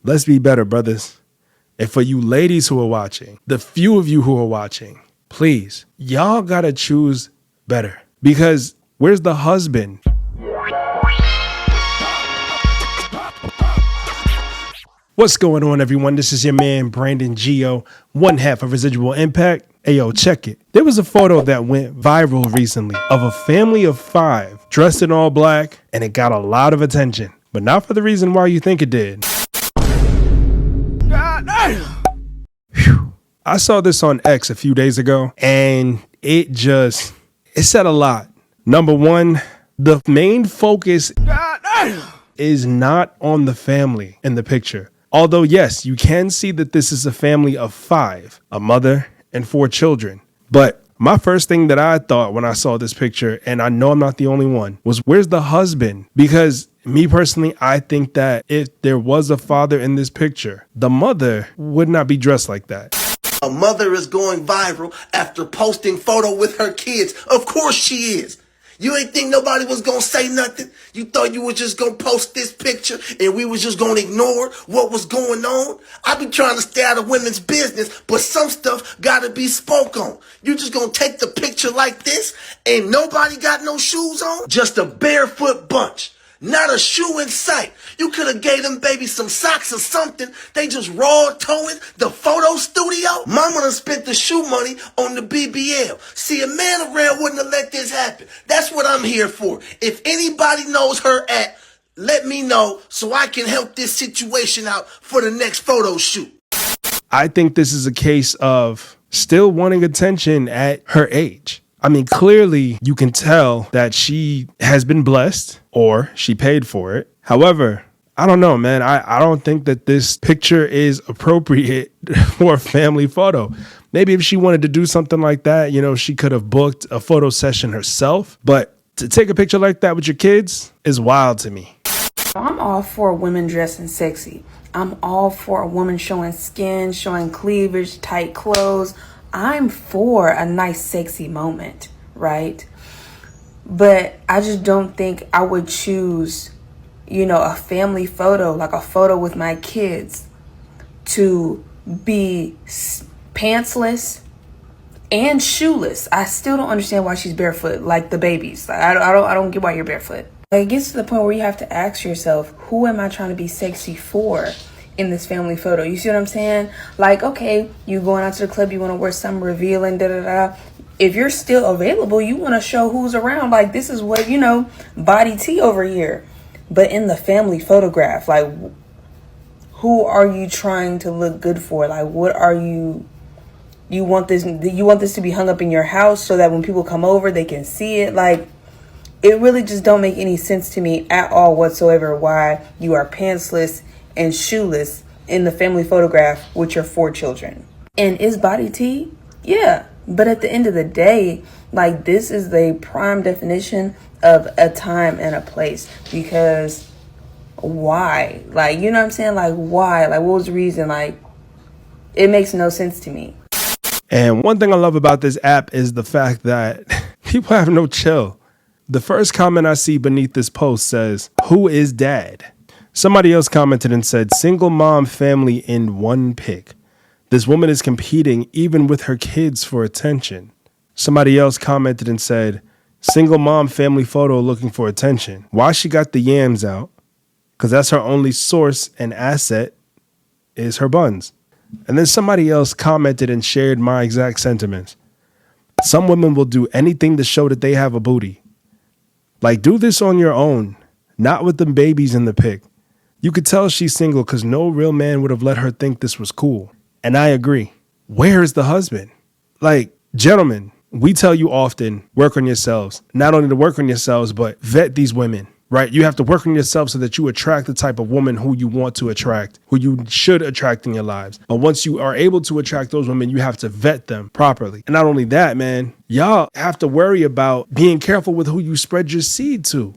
let's be better, brothers. And for you ladies who are watching, the few of you who are watching, please, y'all gotta choose better. Because where's the husband? What's going on, everyone? This is your man, Brandon Gio, one half of Residual Impact. Hey, yo, check it. There was a photo that went viral recently of a family of 5 dressed in all black, and it got a lot of attention, but not for the reason why you think it did. God damn. Whew. I saw this on X a few days ago, and it said a lot. Number one, the main focus is not on the family in the picture. Although, yes, you can see that this is a family of 5, a mother and 4 children. But my first thing that I thought when I saw this picture, and I know I'm not the only one, was where's the husband? Because me personally, I think that if there was a father in this picture, the mother would not be dressed like that. A mother is going viral after posting photo with her kids. Of course she is. You ain't think nobody was gonna say nothing? You thought you were just gonna post this picture and we was just gonna ignore what was going on? I be trying to stay out of women's business, but some stuff gotta be spoke on. You just gonna take the picture like this and nobody got no shoes on? Just a barefoot bunch. Not a shoe in sight. You could have gave them baby some socks or something. They just raw towing the photo studio. Mama done spent the shoe money on the BBL. See, a man around wouldn't have let this happen. That's what I'm here for. If anybody knows her at, let me know so I can help this situation out for the next photo shoot. I think this is a case of still wanting attention at her age. I mean, clearly you can tell that she has been blessed or she paid for it. However, I don't know, man. I don't think that this picture is appropriate for a family photo. Maybe if she wanted to do something like that, she could have booked a photo session herself. But to take a picture like that with your kids is wild to me. I'm all for women dressing sexy. I'm all for a woman showing skin, showing cleavage, tight clothes. I'm for a nice, sexy moment, right? But I just don't think I would choose, a family photo, like a photo with my kids, to be pantsless and shoeless. I still don't understand why she's barefoot, like the babies. Like, I don't get why you're barefoot. Like, it gets to the point where you have to ask yourself, who am I trying to be sexy for in this family photo? You see what I'm saying? Like, okay, you going out to the club, you want to wear something revealing, If you're still available, you want to show who's around. Like, this is what, body T over here. But in the family photograph, like, who are you trying to look good for? Like, what are you want this to be hung up in your house so that when people come over, they can see it? Like, it really just don't make any sense to me at all whatsoever why you are pantsless and shoeless in the family photograph with your 4 children. And is body T? Yeah. But at the end of the day, like, this is the prime definition of a time and a place. Because why? Like, you know what I'm saying? Like, why? Like, what was the reason? Like, it makes no sense to me. And one thing I love about this app is the fact that people have no chill. The first comment I see beneath this post says, "Who is dad?" Somebody else commented and said, "Single mom family in one pic. This woman is competing even with her kids for attention." Somebody else commented and said, "Single mom family photo looking for attention. Why she got the yams out? Because that's her only source and asset is her buns." And then somebody else commented and shared my exact sentiments. "Some women will do anything to show that they have a booty. Like, do this on your own, not with them babies in the pic. You could tell she's single because no real man would have let her think this was cool." And I agree. Where is the husband? Like, gentlemen, we tell you often, work on yourselves. Not only to work on yourselves, but vet these women, right? You have to work on yourself so that you attract the type of woman who you want to attract, who you should attract in your lives. But once you are able to attract those women, you have to vet them properly. And not only that, man, y'all have to worry about being careful with who you spread your seed to.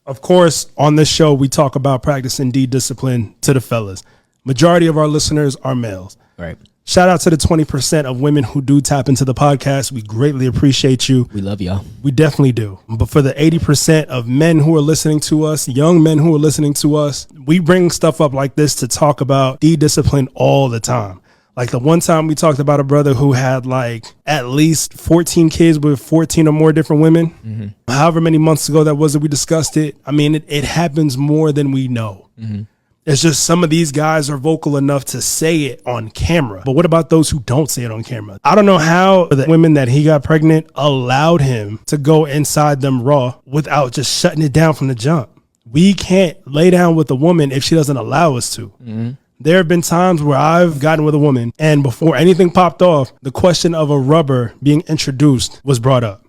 Of course, on this show, we talk about practicing D discipline to the fellas. Majority of our listeners are males. Right. Shout out to the 20% of women who do tap into the podcast. We greatly appreciate you. We love y'all. We definitely do. But for the 80% of men who are listening to us, young men who are listening to us, we bring stuff up like this to talk about discipline all the time. Like the one time we talked about a brother who had like at least 14 kids with 14 or more different women. Mm-hmm. However many months ago that was that we discussed it. I mean, it happens more than we know. Mm-hmm. It's just some of these guys are vocal enough to say it on camera. But what about those who don't say it on camera? I don't know how the women that he got pregnant allowed him to go inside them raw without just shutting it down from the jump. We can't lay down with a woman if she doesn't allow us to. Mm-hmm. There have been times where I've gotten with a woman and before anything popped off, the question of a rubber being introduced was brought up.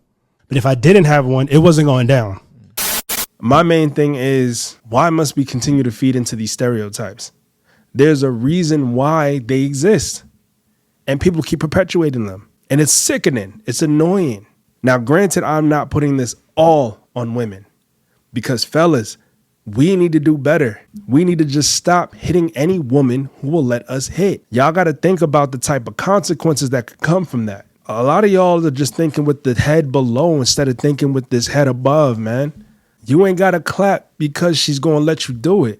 But if I didn't have one, it wasn't going down. My main thing is, why must we continue to feed into these stereotypes? There's a reason why they exist. And people keep perpetuating them. And it's sickening. It's annoying. Now, granted, I'm not putting this all on women. Because fellas, we need to do better. We need to just stop hitting any woman who will let us hit. Y'all got to think about the type of consequences that could come from that. A lot of y'all are just thinking with the head below instead of thinking with this head above, man. You ain't got to clap because she's going to let you do it.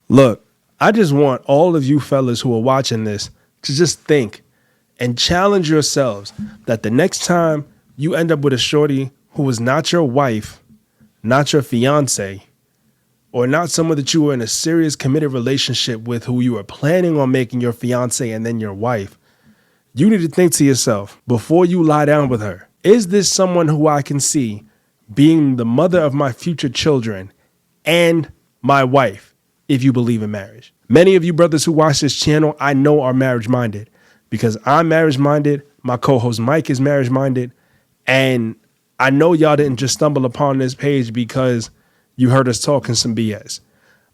Look, I just want all of you fellas who are watching this to just think and challenge yourselves that the next time you end up with a shorty who is not your wife, not your fiance, or not someone that you were in a serious committed relationship with who you are planning on making your fiance and then your wife, you need to think to yourself before you lie down with her, is this someone who I can see being the mother of my future children and my wife, if you believe in marriage? Many of you brothers who watch this channel, I know are marriage minded because I'm marriage minded. My co-host Mike is marriage minded. And I know y'all didn't just stumble upon this page because you heard us talking some BS.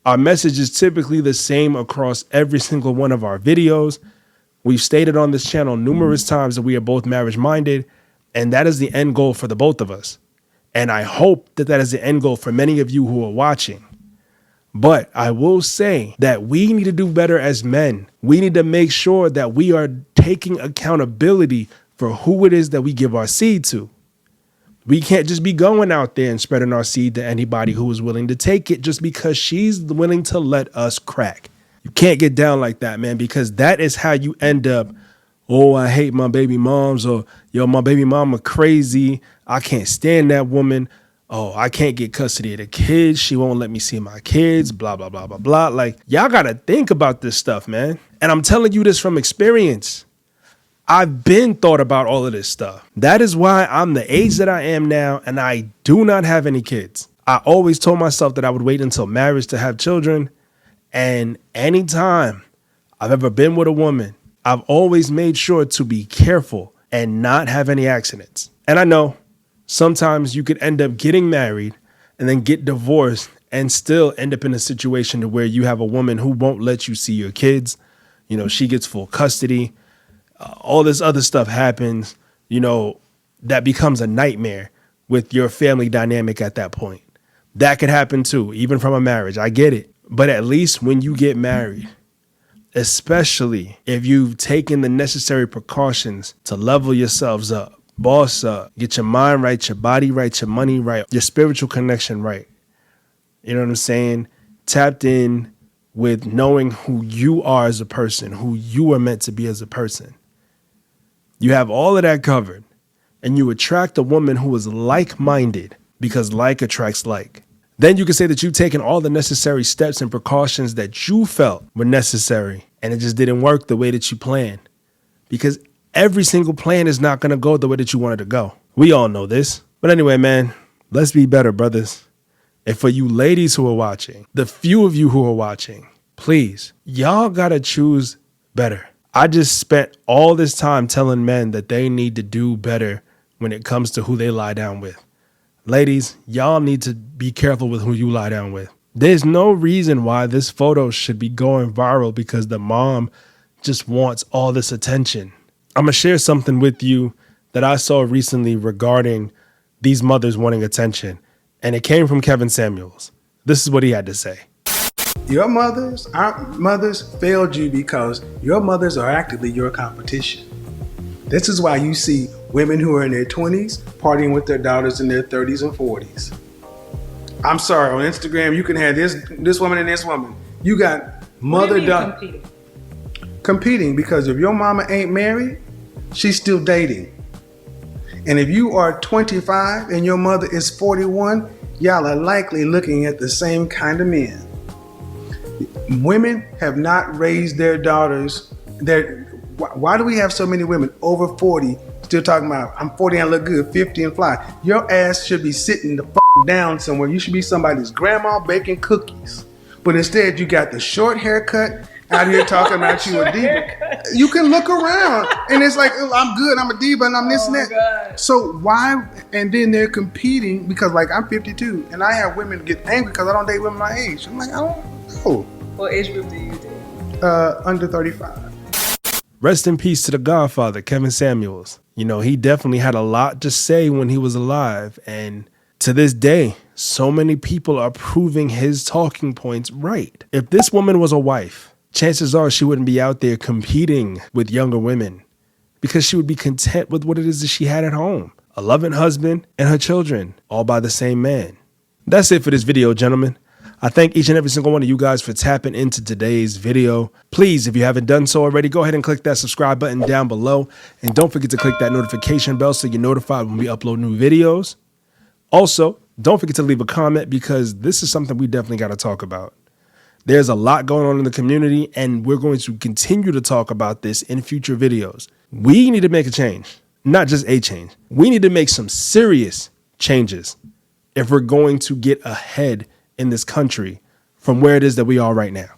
Our message is typically the same across every single one of our videos. We've stated on this channel numerous times that we are both marriage minded, and that is the end goal for the both of us. And I hope that that is the end goal for many of you who are watching. But I will say that we need to do better as men. We need to make sure that we are taking accountability for who it is that we give our seed to. We can't just be going out there and spreading our seed to anybody who is willing to take it just because she's willing to let us crack. You can't get down like that, man, because that is how you end up. Oh, I hate my baby moms, or yo, my baby mama crazy. I can't stand that woman. Oh, I can't get custody of the kids. She won't let me see my kids, blah, blah, blah, blah, blah. Like, y'all got to think about this stuff, man. And I'm telling you this from experience. I've been thought about all of this stuff. That is why I'm the age that I am now, and I do not have any kids. I always told myself that I would wait until marriage to have children. And anytime I've ever been with a woman, I've always made sure to be careful and not have any accidents. And I know sometimes you could end up getting married and then get divorced and still end up in a situation to where you have a woman who won't let you see your kids. You know, she gets full custody. All this other stuff happens, you know, that becomes a nightmare with your family dynamic at that point. That could happen too, even from a marriage. I get it. But at least when you get married, especially if you've taken the necessary precautions to level yourselves up, boss up, get your mind right, your body right, your money right, your spiritual connection right. You know what I'm saying? Tapped in with knowing who you are as a person, who you are meant to be as a person. You have all of that covered, and you attract a woman who is like-minded because like attracts like. Then you can say that you've taken all the necessary steps and precautions that you felt were necessary, and it just didn't work the way that you planned. Because every single plan is not going to go the way that you wanted to go. We all know this. But anyway, man, let's be better, brothers. And for you ladies who are watching, the few of you who are watching, please, y'all got to choose better. I just spent all this time telling men that they need to do better when it comes to who they lie down with. Ladies, y'all need to be careful with who you lie down with. There's no reason why this photo should be going viral because the mom just wants all this attention. I'm going to share something with you that I saw recently regarding these mothers wanting attention. And it came from Kevin Samuels. This is what he had to say. Your mothers, our mothers failed you because your mothers are actively your competition. This is why you see women who are in their 20s partying with their daughters in their 30s and 40s. I'm sorry, on Instagram you can have this woman and this woman. You got mother-daughter competing because if your mama ain't married, she's still dating. And if you are 25 and your mother is 41, y'all are likely looking at the same kind of men. Women have not raised their daughters. Why do we have so many women over 40 still talking about, I'm 40 and I look good, 50 and fly? Your ass should be sitting the down somewhere. You should be somebody's grandma baking cookies. But instead you got the short haircut out here talking about you a diva. You can look around and it's like, oh, I'm good, I'm a diva and I'm this and that. God. So why, and then they're competing because like I'm 52 and I have women get angry because I don't date women my age. I'm like, I don't know. What age group do you date? Under 35. Rest in peace to the Godfather, Kevin Samuels. You know, he definitely had a lot to say when he was alive. And to this day, so many people are proving his talking points right. If this woman was a wife, chances are she wouldn't be out there competing with younger women because she would be content with what it is that she had at home. A loving husband and her children, all by the same man. That's it for this video, gentlemen. I thank each and every single one of you guys for tapping into today's video. Please, if you haven't done so already, go ahead and click that subscribe button down below. And don't forget to click that notification bell so you're notified when we upload new videos. Also, don't forget to leave a comment because this is something we definitely got to talk about. There's a lot going on in the community and we're going to continue to talk about this in future videos. We need to make a change, not just a change. We need to make some serious changes if we're going to get ahead in this country from where it is that we are right now.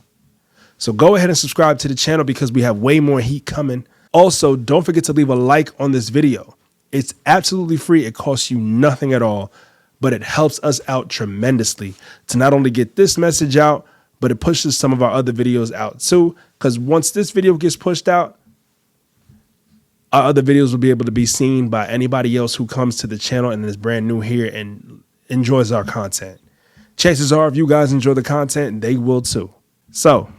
So go ahead and subscribe to the channel because we have way more heat coming. Also, don't forget to leave a like on this video. It's absolutely free. It costs you nothing at all, but it helps us out tremendously to not only get this message out, but it pushes some of our other videos out too. Because once this video gets pushed out, our other videos will be able to be seen by anybody else who comes to the channel and is brand new here and enjoys our content. Chances are if you guys enjoy the content, they will too. So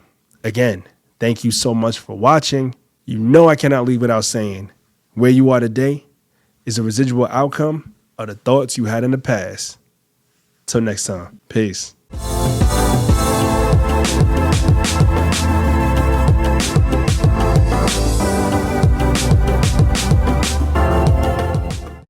again, thank you so much for watching. You know I cannot leave without saying where you are today is a residual outcome of the thoughts you had in the past. Till next time, peace.